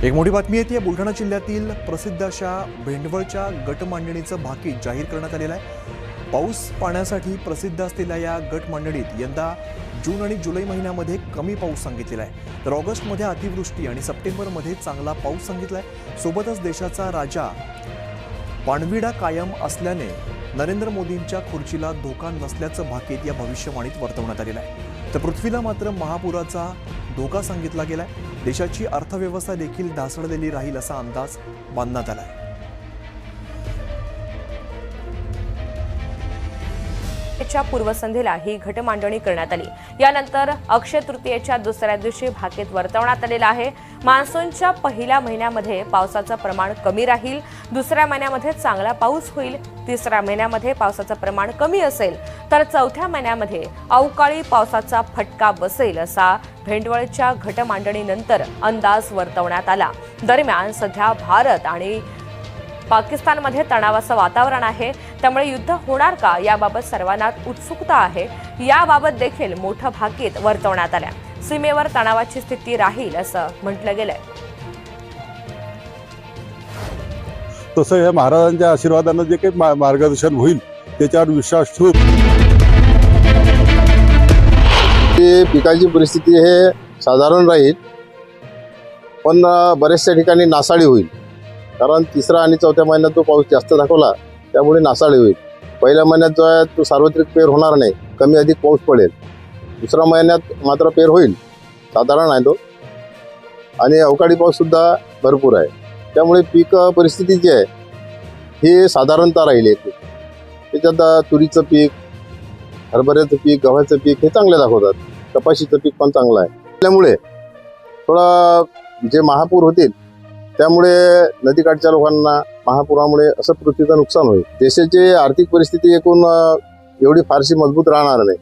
एक मोठी बातमी येते बुलढाणा जिल्ह्यातील प्रसिद्ध अशा भेंडवळच्या गट मांडणीचं भाकीत जाहीर करण्यात आलेलं आहे। पाऊस पाण्यासाठी प्रसिद्ध असलेल्या या गट मांडणीत यंदा जून आणि जुलै महिन्यामध्ये कमी पाऊस सांगितलेला आहे, तर ऑगस्टमध्ये अतिवृष्टी आणि सप्टेंबरमध्ये चांगला पाऊस सांगितला आहे। सोबतच देशाचा राजा पाणविडा कायम असल्याने नरेंद्र मोदींच्या खुर्चीला धोका नसल्याचं भाकीत या भविष्यवाणीत वर्तवण्यात आलेलं आहे। तर पृथ्वीला मात्र महापुराचा धोका सांगितला गेलाय। देशाची अर्थव्यवस्था देखील ढासळलेली राहील असा अंदाज बांधण्यात आलाय। च्या पूर्वसंध्येला ही घटमांडणी करण्यात आली। यानंतर अक्षय तृतीयेच्या दुसऱ्या दिवशी भाकीत वर्तवण्यात आलेला आहे। मान्सूनच्या पहिल्या महिन्यामध्ये पावसाचं प्रमाण कमी राहील, दुसऱ्या महिन्यामध्ये चांगला पाऊस होईल, तिसऱ्या महिन्यामध्ये पावसाचं प्रमाण कमी असेल, तर चौथ्या महिन्यामध्ये अवकाळी पावसाचा फटका बसेल असा भेंडवळच्या घटमांडणीनंतर अंदाज वर्तवण्यात आला। दरम्यान सध्या भारत आणि पाकिस्तानमध्ये तणावाचं वातावरण आहे, त्यामुळे युद्ध होणार का याबाबत सर्वांना उत्सुकता आहे। याबाबत देखील मोठं भाकीत वर्तवण्यात आलं। सीमेवर तणावाची स्थिती राहील असं म्हटलं गेलंय। तसं या महाराजांच्या आशीर्वादानं जे काही मार्गदर्शन होईल त्याच्यावर विश्वास ठेवून पिकाची परिस्थिती हे साधारण राहील, पण बऱ्याचशा ठिकाणी नासाडी होईल। कारण तिसरा आणि चौथ्या महिन्यात तो पाऊस जास्त दाखवला, त्यामुळे नासाडी होईल। पहिल्या महिन्यात जो आहे तो सार्वत्रिक पेर होणार नाही, कमी अधिक पाऊस पडेल। दुसऱ्या महिन्यात मात्र पेर होईल, साधारण आहे तो, आणि अवकाळी पाऊससुद्धा भरपूर आहे। त्यामुळे पीक परिस्थिती जी आहे ही साधारणतः राहील। त्याच्यात तुरीचं पीक, हरभऱ्याचं पीक, गव्हाचं पीक हे चांगले दाखवतात, कपाशीचं पीक पण चांगलं आहे। त्यामुळे थोडा जे महापूर होतील त्यामुळे नदीकाठच्या लोकांना महापुरामुळे असं पृथ्वीचं नुकसान होईल। देशाची आर्थिक परिस्थिती एकूण एवढी फारशी मजबूत राहणार नाही।